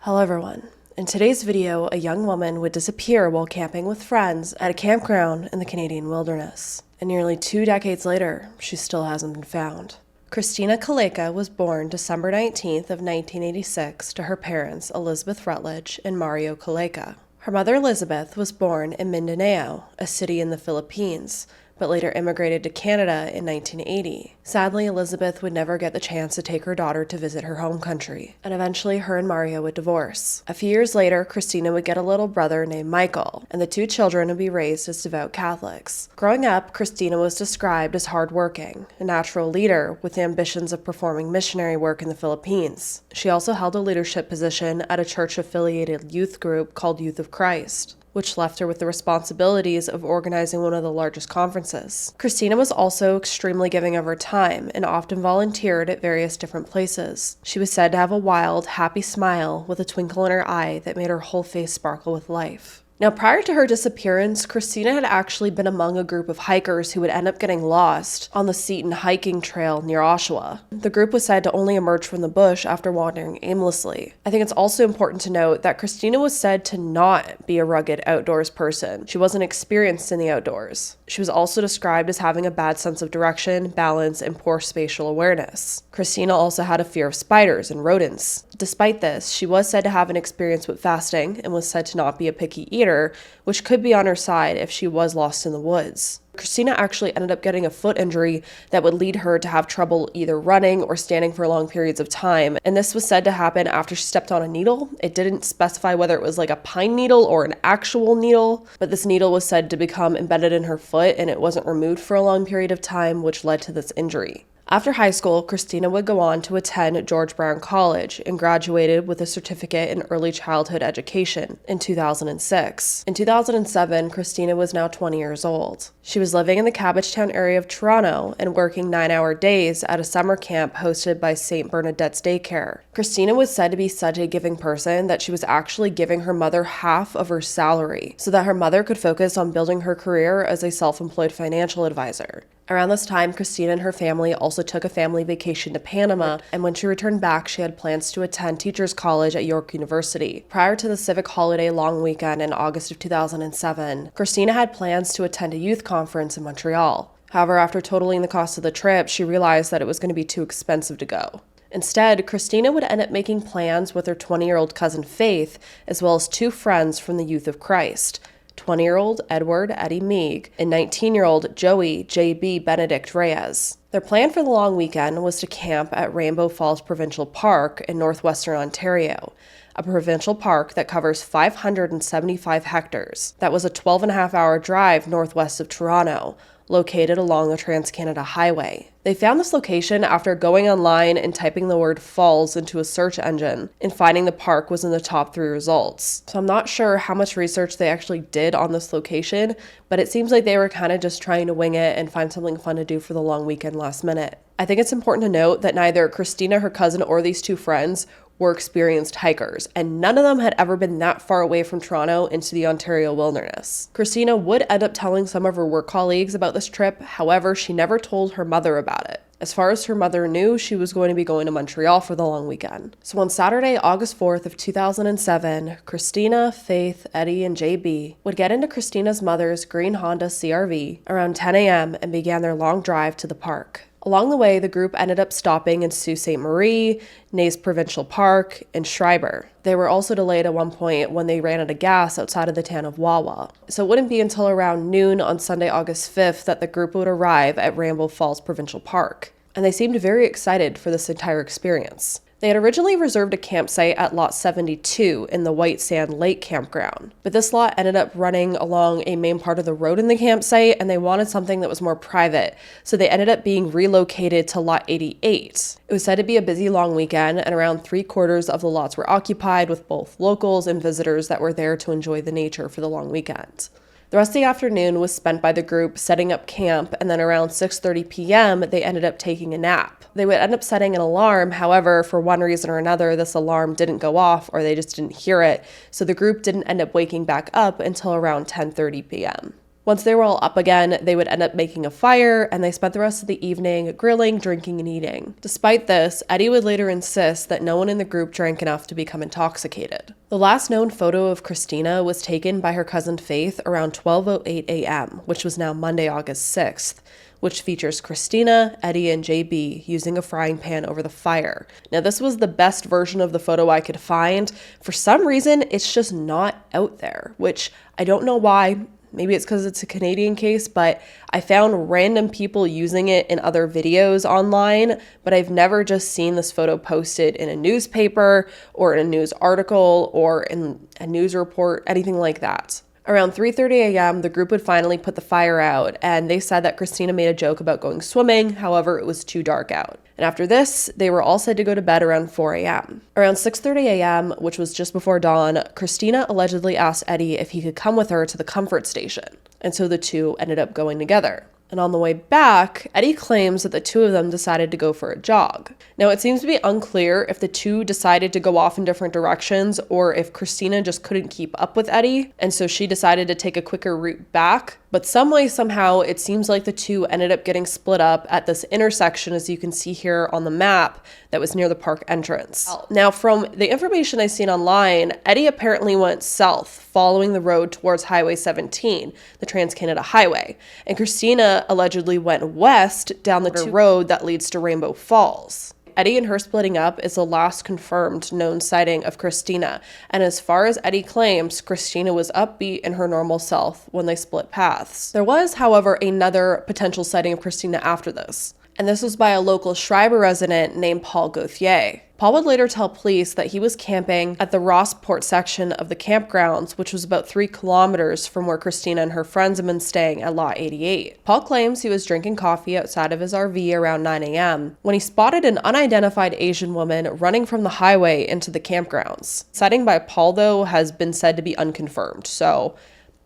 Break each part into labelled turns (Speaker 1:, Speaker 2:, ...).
Speaker 1: Hello everyone. In today's video, a young woman would disappear while camping with friends at a campground in the Canadian wilderness. And nearly 2 decades later, she still hasn't been found. Christina Calayca was born December 19th of 1986 to her parents Elizabeth Rutledge and Mario Calayca. Her mother Elizabeth was born in Mindanao, a city in the Philippines, but later immigrated to Canada in 1980. Sadly, Elizabeth would never get the chance to take her daughter to visit her home country, and eventually her and Mario would divorce. A few years later, Christina would get a little brother named Michael, and the two children would be raised as devout Catholics. Growing up, Christina was described as hardworking, a natural leader with ambitions of performing missionary work in the Philippines. She also held a leadership position at a church-affiliated youth group called Youth of Christ, which left her with the responsibilities of organizing one of the largest conferences. Christina was also extremely giving of her time and often volunteered at various different places. She was said to have a wild, happy smile with a twinkle in her eye that made her whole face sparkle with life. Now, prior to her disappearance, Christina had actually been among a group of hikers who would end up getting lost on the Seton hiking trail near Oshawa. The group was said to only emerge from the bush after wandering aimlessly. I think it's also important to note that Christina was said to not be a rugged outdoors person. She wasn't experienced in the outdoors. She was also described as having a bad sense of direction, balance, and poor spatial awareness. Christina also had a fear of spiders and rodents. Despite this, she was said to have an experience with fasting and was said to not be a picky eater, which could be on her side if she was lost in the woods. Christina actually ended up getting a foot injury that would lead her to have trouble either running or standing for long periods of time, and this was said to happen after she stepped on a needle. It didn't specify whether it was like a pine needle or an actual needle, but this needle was said to become embedded in her foot and it wasn't removed for a long period of time, which led to this injury. After high school, Christina would go on to attend George Brown College and graduated with a certificate in early childhood education in 2006. In 2007, Christina was now 20 years old. She was living in the Cabbagetown area of Toronto and working 9-hour days at a summer camp hosted by St. Bernadette's Daycare. Christina was said to be such a giving person that she was actually giving her mother half of her salary so that her mother could focus on building her career as a self-employed financial advisor. Around this time, Christina and her family also took a family vacation to Panama, and when she returned back, she had plans to attend Teachers College at York University. Prior to the civic holiday long weekend in August of 2007, Christina had plans to attend a youth conference in Montreal. However, after totaling the cost of the trip, she realized that it was going to be too expensive to go. Instead, Christina would end up making plans with her 20-year-old cousin Faith, as well as 2 friends from the Youth of Christ, 20-year-old Edward Eddie Meeg and 19-year-old Joey J.B. Benedict Reyes. Their plan for the long weekend was to camp at Rainbow Falls Provincial Park in northwestern Ontario, a provincial park that covers 575 hectares. That was a 12.5-hour drive northwest of Toronto, located along the Trans-Canada Highway. They found this location after going online and typing the word falls into a search engine and finding the park was in the top 3 results. So I'm not sure how much research they actually did on this location, but it seems like they were kind of just trying to wing it and find something fun to do for the long weekend last minute. I think it's important to note that neither Christina, her cousin, or these 2 friends were experienced hikers, and none of them had ever been that far away from Toronto into the Ontario wilderness. Christina would end up telling some of her work colleagues about this trip, however, she never told her mother about it. As far as her mother knew, she was going to be going to Montreal for the long weekend. So on Saturday, August 4th of 2007, Christina, Faith, Eddie, and JB would get into Christina's mother's green Honda CRV around 10 a.m. and began their long drive to the park. Along the way, the group ended up stopping in Sault Ste. Marie, Naze Provincial Park, and Schreiber. They were also delayed at one point when they ran out of gas outside of the town of Wawa. So it wouldn't be until around noon on Sunday, August 5th that the group would arrive at Rainbow Falls Provincial Park. And they seemed very excited for this entire experience. They had originally reserved a campsite at Lot 72 in the White Sand Lake Campground, but this lot ended up running along a main part of the road in the campsite, and they wanted something that was more private, so they ended up being relocated to Lot 88. It was said to be a busy long weekend, and around 3/4 of the lots were occupied with both locals and visitors that were there to enjoy the nature for the long weekend. The rest of the afternoon was spent by the group setting up camp, and then around 6:30 p.m. they ended up taking a nap. They would end up setting an alarm, however, for one reason or another, this alarm didn't go off or they just didn't hear it, so the group didn't end up waking back up until around 10:30 p.m. Once they were all up again, they would end up making a fire, and they spent the rest of the evening grilling, drinking, and eating. Despite this, Eddie would later insist that no one in the group drank enough to become intoxicated. The last known photo of Christina was taken by her cousin Faith around 12:08 a.m., which was now Monday, August 6th, which features Christina, Eddie, and JB using a frying pan over the fire. Now, this was the best version of the photo I could find. For some reason, it's just not out there, which I don't know why. Maybe it's because it's a Canadian case, but I found random people using it in other videos online, but I've never just seen this photo posted in a newspaper or in a news article or in a news report, anything like that. Around 3:30 a.m., the group would finally put the fire out, and they said that Christina made a joke about going swimming. However, it was too dark out. And after this, they were all said to go to bed around 4 a.m. Around 6:30 a.m., which was just before dawn, Christina allegedly asked Eddie if he could come with her to the comfort station. And so the two ended up going together. And on the way back, Eddie claims that the two of them decided to go for a jog. Now, it seems to be unclear if the two decided to go off in different directions or if Christina just couldn't keep up with Eddie, and so she decided to take a quicker route back. But some way, somehow, it seems like the two ended up getting split up at this intersection, as you can see here on the map, that was near the park entrance. Now, from the information I've seen online, Eddie apparently went south, following the road towards Highway 17, the Trans-Canada Highway, and Christina allegedly went west down the road that leads to Rainbow Falls. Eddie and her splitting up is the last confirmed known sighting of Christina, and as far as Eddie claims, Christina was upbeat in her normal self when they split paths. There was, however, another potential sighting of Christina after this, and this was by a local Schreiber resident named Paul Gauthier. Paul would later tell police that he was camping at the Rossport section of the campgrounds, which was about 3 kilometers from where Christina and her friends had been staying at Lot 88. Paul claims he was drinking coffee outside of his RV around 9 a.m. when he spotted an unidentified Asian woman running from the highway into the campgrounds. Sighting by Paul, though, has been said to be unconfirmed, so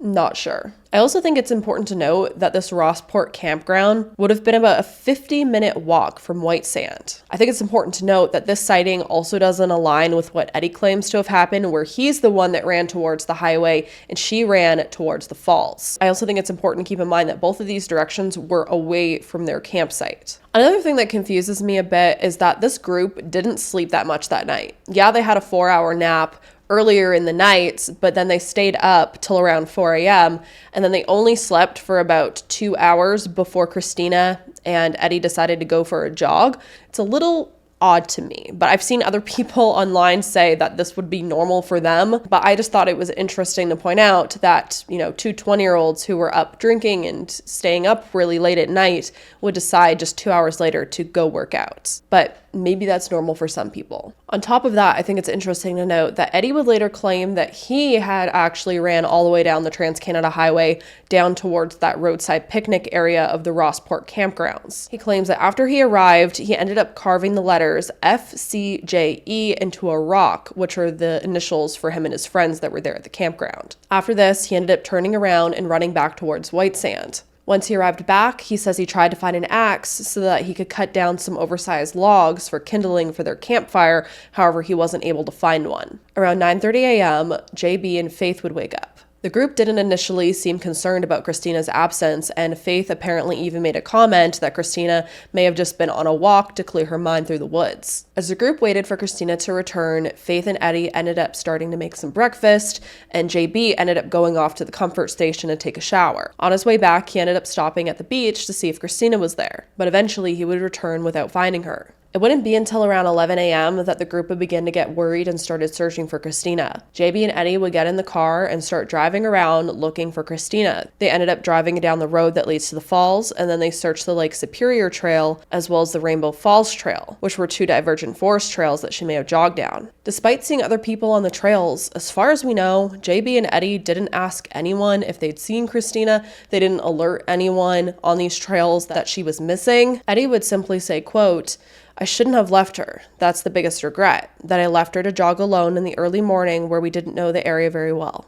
Speaker 1: not sure. I also think it's important to note that this Rossport campground would have been about a 50-minute walk from White Sand. I think it's important to note that this sighting also doesn't align with what Eddie claims to have happened, where he's the one that ran towards the highway and she ran towards the falls. I also think it's important to keep in mind that both of these directions were away from their campsite. Another thing that confuses me a bit is that this group didn't sleep that much that night. Yeah, they had a 4-hour nap earlier in the night, but then they stayed up till around 4 a.m. and then they only slept for about 2 hours before Christina and Eddie decided to go for a jog. It's a little odd to me, but I've seen other people online say that this would be normal for them. But I just thought it was interesting to point out that, two 20-year-olds who were up drinking and staying up really late at night would decide just 2 hours later to go work out. But maybe that's normal for some people. On top of that, I think it's interesting to note that Eddie would later claim that he had actually ran all the way down the Trans-Canada Highway down towards that roadside picnic area of the Rossport campgrounds. He claims that after he arrived, he ended up carving the letters FCJE into a rock, which are the initials for him and his friends that were there at the campground. After this, he ended up turning around and running back towards White Sand. Once he arrived back, he says he tried to find an axe so that he could cut down some oversized logs for kindling for their campfire. However, he wasn't able to find one. Around 9:30 a.m., JB and Faith would wake up. The group didn't initially seem concerned about Christina's absence, and Faith apparently even made a comment that Christina may have just been on a walk to clear her mind through the woods. As the group waited for Christina to return, Faith and Eddie ended up starting to make some breakfast, and JB ended up going off to the comfort station to take a shower. On his way back, he ended up stopping at the beach to see if Christina was there, but eventually he would return without finding her. It wouldn't be until around 11 a.m. that the group would begin to get worried and started searching for Christina. JB and Eddie would get in the car and start driving around looking for Christina. They ended up driving down the road that leads to the falls, and then they searched the Lake Superior Trail as well as the Rainbow Falls Trail, which were 2 divergent forest trails that she may have jogged down. Despite seeing other people on the trails, as far as we know, JB and Eddie didn't ask anyone if they'd seen Christina. They didn't alert anyone on these trails that she was missing. Eddie would simply say, quote, "I shouldn't have left her. That's the biggest regret, that I left her to jog alone in the early morning where we didn't know the area very well."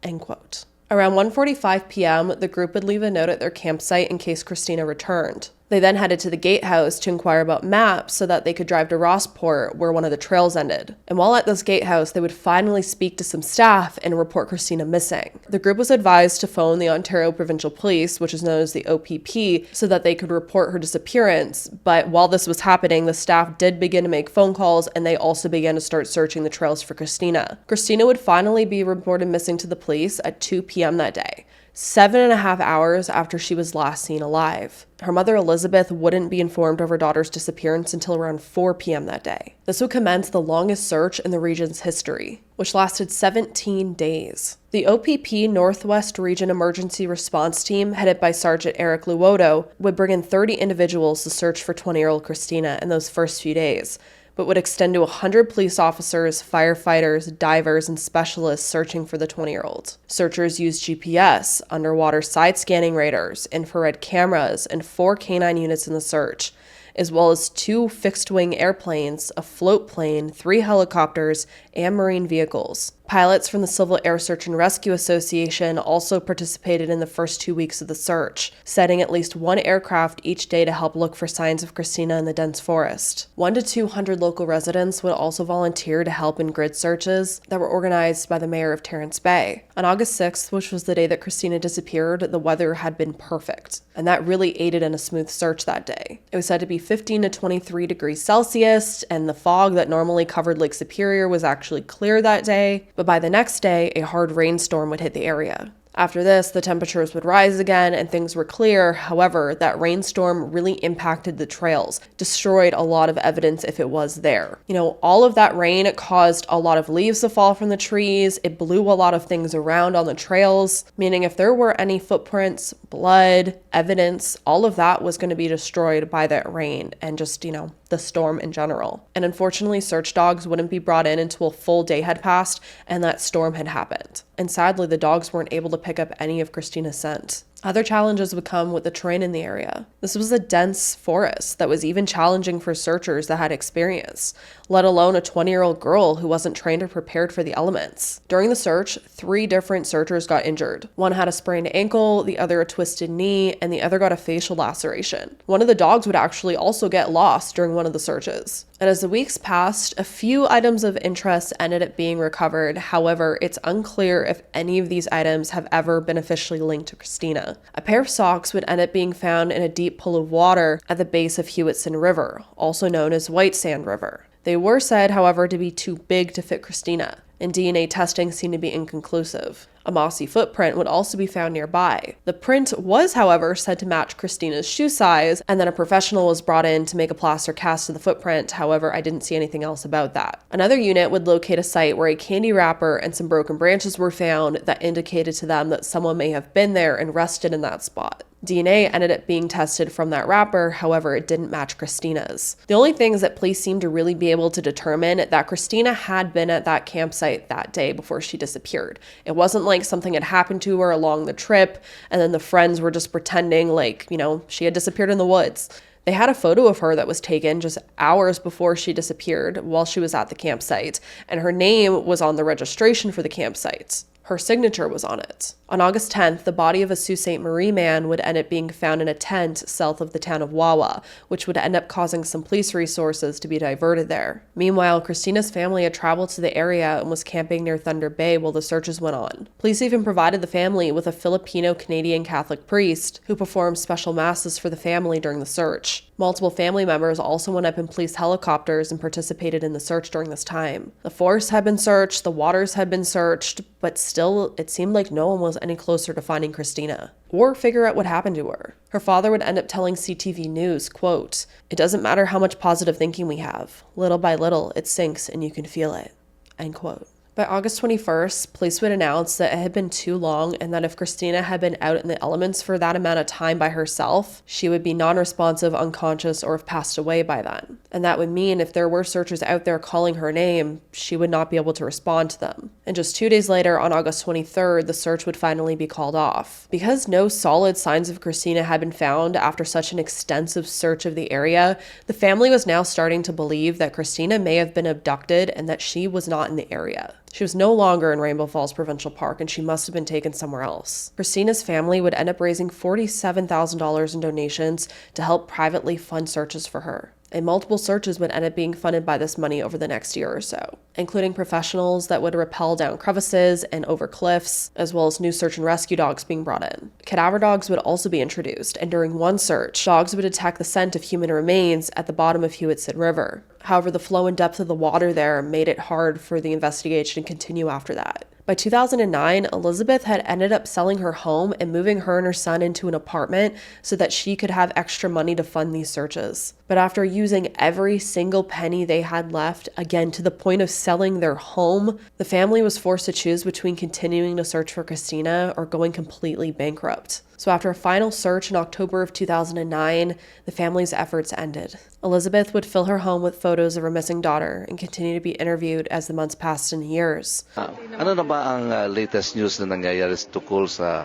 Speaker 1: End quote. Around 1:45 p.m., the group would leave a note at their campsite in case Christina returned. They then headed to the gatehouse to inquire about maps so that they could drive to Rossport, where one of the trails ended. And while at this gatehouse, they would finally speak to some staff and report Christina missing. The group was advised to phone the Ontario Provincial Police, which is known as the OPP, so that they could report her disappearance. But while this was happening, the staff did begin to make phone calls, and they also began to start searching the trails for Christina. Christina would finally be reported missing to the police at 2 p.m. that day, 7.5 hours after she was last seen alive. Her mother, Elizabeth, wouldn't be informed of her daughter's disappearance until around 4 p.m. that day. This would commence the longest search in the region's history, which lasted 17 days. The OPP Northwest Region Emergency Response Team, headed by Sergeant Eric Luoto, would bring in 30 individuals to search for 20-year-old Christina in those first few days, but would extend to 100 police officers, firefighters, divers, and specialists searching for the 20-year-old. Searchers used GPS, underwater side scanning radars, infrared cameras, and 4 canine units in the search, as well as 2 fixed-wing airplanes, a float plane, 3 helicopters, and marine vehicles. Pilots from the Civil Air Search and Rescue Association also participated in the first 2 weeks of the search, setting at least 1 aircraft each day to help look for signs of Christina in the dense forest. 100 to 200 local residents would also volunteer to help in grid searches that were organized by the mayor of Terrence Bay. On August 6th, which was the day that Christina disappeared, the weather had been perfect, and that really aided in a smooth search that day. It was said to be 15 to 23 degrees Celsius, and the fog that normally covered Lake Superior was actually clear that day. But by the next day, a hard rainstorm would hit the area. After this, the temperatures would rise again and things were clear. However, that rainstorm really impacted the trails, destroyed a lot of evidence if it was there. All of that rain caused a lot of leaves to fall from the trees. It blew a lot of things around on the trails, meaning if there were any footprints, blood, evidence, all of that was going to be destroyed by that rain and just, the storm in general. And unfortunately, search dogs wouldn't be brought in until a full day had passed and that storm had happened. And sadly, the dogs weren't able to pick up any of Christina's scent. Other challenges would come with the terrain in the area. This was a dense forest that was even challenging for searchers that had experience, let alone a 20-year-old girl who wasn't trained or prepared for the elements. During the search, 3 different searchers got injured. One had a sprained ankle, the other a twisted knee, and the other got a facial laceration. One of the dogs would actually also get lost during one of the searches. And as the weeks passed, a few items of interest ended up being recovered. However, it's unclear if any of these items have ever been officially linked to Christina. A pair of socks would end up being found in a deep pool of water at the base of Hewitson River, also known as White Sand River. They were said, however, to be too big to fit Christina, and DNA testing seemed to be inconclusive. A mossy footprint would also be found nearby. The print was, however, said to match Christina's shoe size, and then a professional was brought in to make a plaster cast of the footprint. However, I didn't see anything else about that. Another unit would locate a site where a candy wrapper and some broken branches were found that indicated to them that someone may have been there and rested in that spot. DNA ended up being tested from that wrapper, however, it didn't match Christina's. The only things that police seemed to really be able to determine that Christina had been at that campsite that day before she disappeared. It wasn't like something had happened to her along the trip, and then the friends were just pretending like, she had disappeared in the woods. They had a photo of her that was taken just hours before she disappeared while she was at the campsite, and her name was on the registration for the campsite. Her signature was on it. On August 10th, the body of a Sault Ste. Marie man would end up being found in a tent south of the town of Wawa, which would end up causing some police resources to be diverted there. Meanwhile, Christina's family had traveled to the area and was camping near Thunder Bay while the searches went on. Police even provided the family with a Filipino-Canadian Catholic priest who performed special masses for the family during the search. Multiple family members also went up in police helicopters and participated in the search during this time. The forest had been searched, the waters had been searched, but still, it seemed like no one was any closer to finding Christina or figure out what happened to her. Her father would end up telling CTV News, quote, "It doesn't matter how much positive thinking we have. Little by little, it sinks and you can feel it," end quote. By August 21st, police would announce that it had been too long and that if Christina had been out in the elements for that amount of time by herself, she would be non-responsive, unconscious, or have passed away by then. And that would mean if there were searchers out there calling her name, she would not be able to respond to them. And just 2 days later, on August 23rd, the search would finally be called off. Because no solid signs of Christina had been found after such an extensive search of the area, the family was now starting to believe that Christina may have been abducted and that she was not in the area. She was no longer in Rainbow Falls Provincial Park, and she must have been taken somewhere else. Christina's family would end up raising $47,000 in donations to help privately fund searches for her. And multiple searches would end up being funded by this money over the next year or so, including professionals that would rappel down crevices and over cliffs, as well as new search and rescue dogs being brought in. Cadaver dogs would also be introduced, and during one search, dogs would detect the scent of human remains at the bottom of Hewitson River. However, the flow and depth of the water there made it hard for the investigation to continue after that. By 2009, Elizabeth had ended up selling her home and moving her and her son into an apartment so that she could have extra money to fund these searches. But after using every single penny they had left, again to the point of selling their home, the family was forced to choose between continuing to search for Christina or going completely bankrupt. So after a final search in October of 2009, the family's efforts ended. Elizabeth would fill her home with photos of her missing daughter and continue to be interviewed as the months passed and years.
Speaker 2: Ano na ba ang latest news na nangyayari tukol sa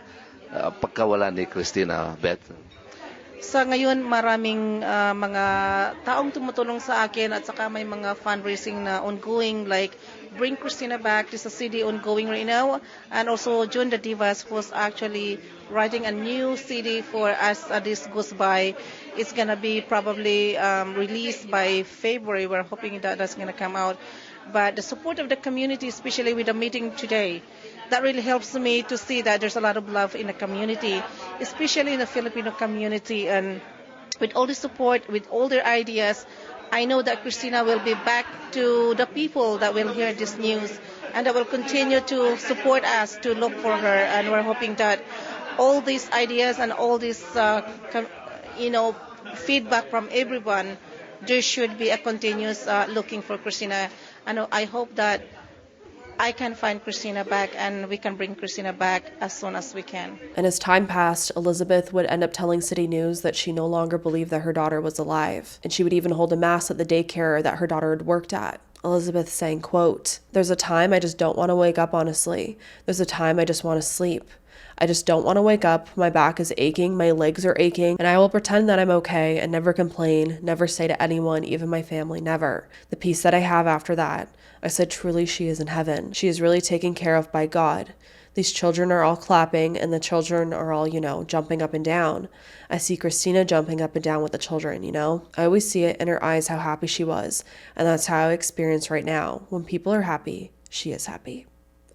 Speaker 2: pagkawala ni Christina, Beth?
Speaker 3: Sa ngayon, maraming mga taong tumutulong sa akin at saka may mga fundraising na ongoing like Bring Christina Back. This is a CD ongoing right now. And also John the Divas was actually writing a new CD for as this goes by. It's going to be probably released by February. We're hoping that that's going to come out. But the support of the community, especially with the meeting today, that really helps me to see that there's a lot of love in the community, especially in the Filipino community. And with all the support, with all their ideas, I know that Christina will be back to the people that will hear this news and that will continue to support us to look for her. And we're hoping that all these ideas and all this, feedback from everyone, there should be a continuous looking for Christina. And I hope that I can find Christina back and we can bring Christina back as soon as we can.
Speaker 1: And as time passed, Elizabeth would end up telling City News that she no longer believed that her daughter was alive. And she would even hold a mass at the daycare that her daughter had worked at. Elizabeth saying, quote, "There's a time I just don't want to wake up, honestly. There's a time I just want to sleep. I just don't want to wake up. My back is aching, my legs are aching, and I will pretend that I'm okay and never complain, never say to anyone, even my family, never. The peace that I have after that, I said, truly, she is in heaven. She is really taken care of by God. These children are all clapping, and the children are all, jumping up and down. I see Christina jumping up and down with the children, I always see it in her eyes how happy she was, and that's how I experience right now. When people are happy, she is happy."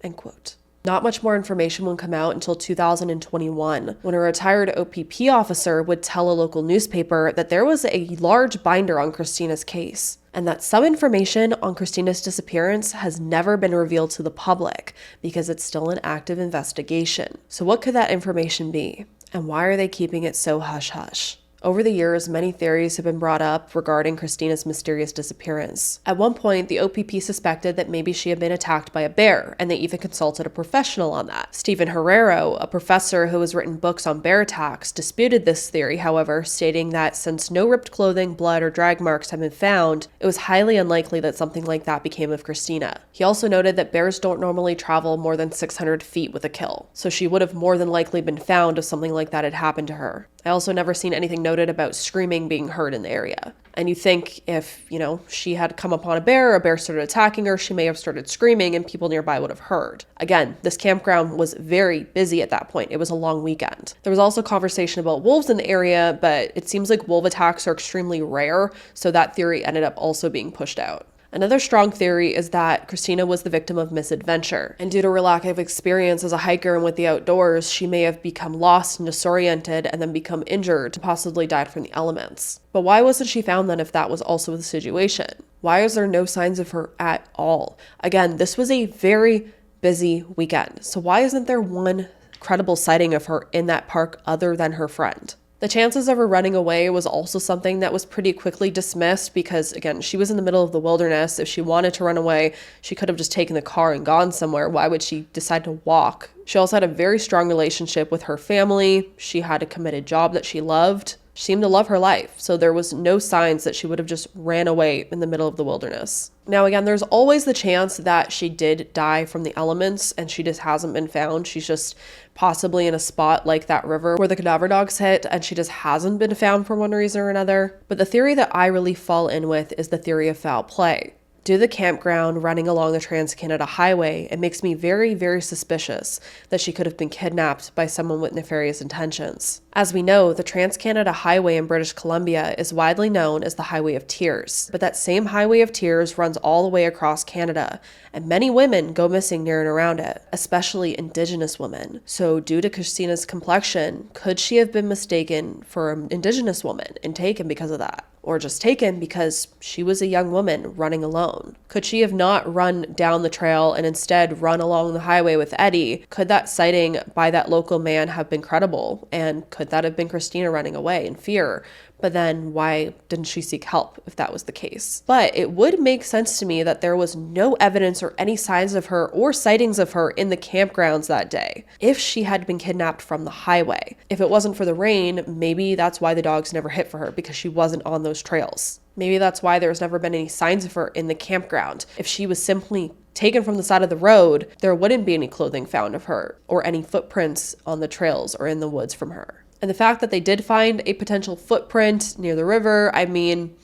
Speaker 1: End quote. Not much more information would come out until 2021, when a retired OPP officer would tell a local newspaper that there was a large binder on Christina's case, and that some information on Christina's disappearance has never been revealed to the public because it's still an active investigation. So what could that information be? And why are they keeping it so hush-hush? Over the years, many theories have been brought up regarding Christina's mysterious disappearance. At one point, the OPP suspected that maybe she had been attacked by a bear, and they even consulted a professional on that. Stephen Herrero, a professor who has written books on bear attacks, disputed this theory, however, stating that since no ripped clothing, blood, or drag marks have been found, it was highly unlikely that something like that became of Christina. He also noted that bears don't normally travel more than 600 feet with a kill, so she would have more than likely been found if something like that had happened to her. I also never seen anything noted about screaming being heard in the area. And you think if, she had come upon a bear started attacking her, she may have started screaming and people nearby would have heard. Again, this campground was very busy at that point. It was a long weekend. There was also conversation about wolves in the area, but it seems like wolf attacks are extremely rare, so that theory ended up also being pushed out. Another strong theory is that Christina was the victim of misadventure, and due to her lack of experience as a hiker and with the outdoors, she may have become lost and disoriented and then become injured and possibly died from the elements. But why wasn't she found then if that was also the situation? Why is there no signs of her at all? Again, this was a very busy weekend, so why isn't there one credible sighting of her in that park other than her friend? The chances of her running away was also something that was pretty quickly dismissed because, again, she was in the middle of the wilderness. If she wanted to run away, she could have just taken the car and gone somewhere. Why would she decide to walk? She also had a very strong relationship with her family. She had a committed job that she loved. She seemed to love her life, so there was no signs that she would have just ran away in the middle of the wilderness. Now, again, there's always the chance that she did die from the elements and she just hasn't been found. She's just possibly in a spot like that river where the cadaver dogs hit and she just hasn't been found for one reason or another. But the theory that I really fall in with is the theory of foul play. Due to the campground running along the Trans-Canada Highway, it makes me very, very suspicious that she could have been kidnapped by someone with nefarious intentions. As we know, the Trans-Canada Highway in British Columbia is widely known as the Highway of Tears, but that same Highway of Tears runs all the way across Canada, and many women go missing near and around it, especially Indigenous women. So due to Christina's complexion, could she have been mistaken for an Indigenous woman and taken because of that? Or just taken because she was a young woman running alone? Could she have not run down the trail and instead run along the highway with Eddie? Could that sighting by that local man have been credible? And could that have been Christina running away in fear? But then why didn't she seek help if that was the case? But it would make sense to me that there was no evidence or any signs of her or sightings of her in the campgrounds that day if she had been kidnapped from the highway. If it wasn't for the rain, maybe that's why the dogs never hit for her, because she wasn't on those trails. Maybe that's why there's never been any signs of her in the campground. If she was simply taken from the side of the road, there wouldn't be any clothing found of her or any footprints on the trails or in the woods from her. And the fact that they did find a potential footprint near the river, I mean,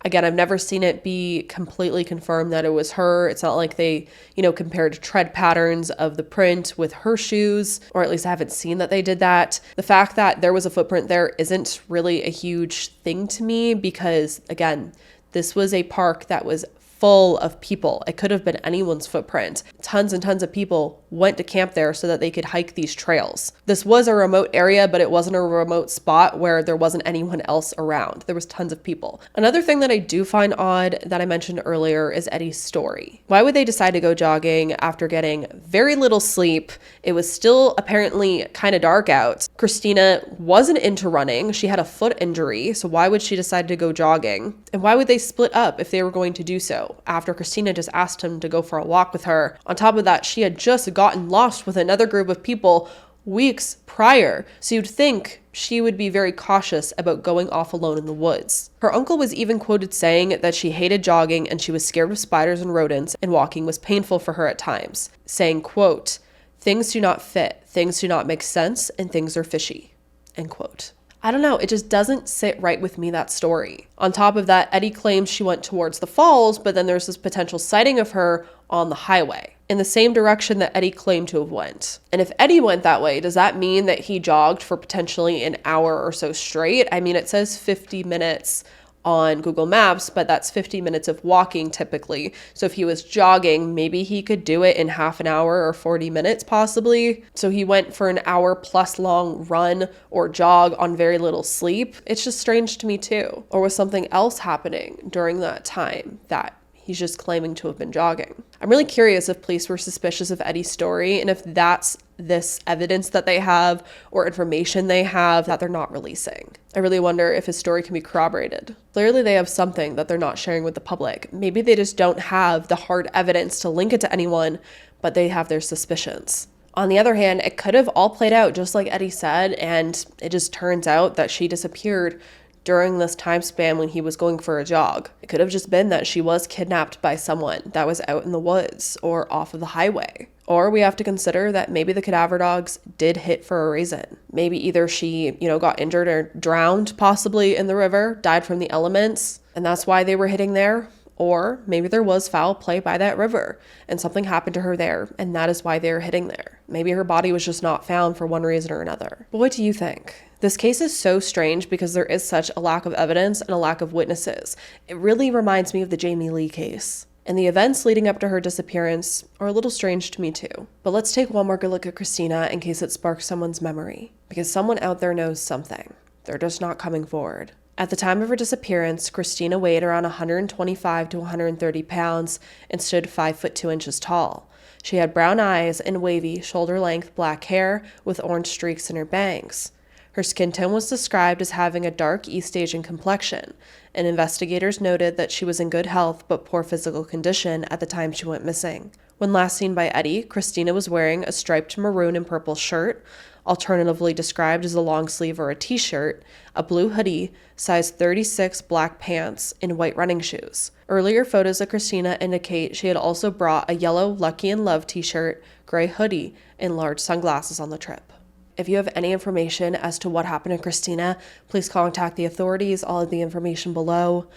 Speaker 1: again, I've never seen it be completely confirmed that it was her. It's not like they, compared tread patterns of the print with her shoes, or at least I haven't seen that they did that. The fact that there was a footprint there isn't really a huge thing to me because, again, this was a park that was full of people. It could have been anyone's footprint. Tons and tons of people went to camp there so that they could hike these trails. This was a remote area, but it wasn't a remote spot where there wasn't anyone else around. There was tons of people. Another thing that I do find odd that I mentioned earlier is Eddie's story. Why would they decide to go jogging after getting very little sleep? It was still apparently kind of dark out. Christina wasn't into running. She had a foot injury, so why would she decide to go jogging? And why would they split up if they were going to do so? After Christina just asked him to go for a walk with her. On top of that, she had just gotten lost with another group of people weeks prior, so you'd think she would be very cautious about going off alone in the woods. Her uncle was even quoted saying that she hated jogging and she was scared of spiders and rodents, and walking was painful for her at times, saying, quote, "Things do not fit, things do not make sense, and things are fishy," end quote. I don't know, it just doesn't sit right with me, that story. On top of that, Eddie claims she went towards the falls, but then there's this potential sighting of her on the highway in the same direction that Eddie claimed to have went. And if Eddie went that way, does that mean that he jogged for potentially an hour or so straight? I mean, it says 50 minutes on Google Maps, but that's 50 minutes of walking typically. So if he was jogging, maybe he could do it in half an hour or 40 minutes possibly. So he went for an hour plus long run or jog on very little sleep. It's just strange to me too. Or was something else happening during that time that he's just claiming to have been jogging? I'm really curious if police were suspicious of Eddie's story and if that's this evidence that they have or information they have that they're not releasing. I really wonder if his story can be corroborated. Clearly they have something that they're not sharing with the public. Maybe they just don't have the hard evidence to link it to anyone, but they have their suspicions. On the other hand, it could have all played out just like Eddie said, and it just turns out that she disappeared during this time span when he was going for a jog. It could have just been that she was kidnapped by someone that was out in the woods or off of the highway. Or we have to consider that maybe the cadaver dogs did hit for a reason. Maybe either she, got injured or drowned possibly in the river, died from the elements, and that's why they were hitting there. Or maybe there was foul play by that river and something happened to her there, and that is why they were hitting there. Maybe her body was just not found for one reason or another. But what do you think? This case is so strange because there is such a lack of evidence and a lack of witnesses. It really reminds me of the Jamie Lee case. And the events leading up to her disappearance are a little strange to me too. But let's take one more good look at Christina in case it sparks someone's memory. Because someone out there knows something. They're just not coming forward. At the time of her disappearance, Christina weighed around 125 to 130 pounds and stood 5 foot 2 inches tall. She had brown eyes and wavy, shoulder-length black hair with orange streaks in her bangs. Her skin tone was described as having a dark East Asian complexion, and investigators noted that she was in good health but poor physical condition at the time she went missing. When last seen by Eddie, Christina was wearing a striped maroon and purple shirt, alternatively described as a long sleeve or a t-shirt, a blue hoodie, size 36 black pants, and white running shoes. Earlier photos of Christina indicate she had also brought a yellow Lucky in Love t-shirt, gray hoodie, and large sunglasses on the trip. If you have any information as to what happened to Christina, please contact the authorities. All of the information below.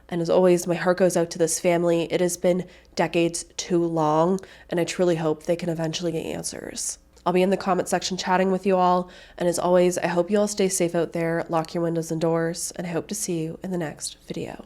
Speaker 1: And as always, my heart goes out to this family. It has been decades too long, and I truly hope they can eventually get answers. I'll be in the comment section chatting with you all, and as always, I hope you all stay safe out there, lock your windows and doors, and I hope to see you in the next video.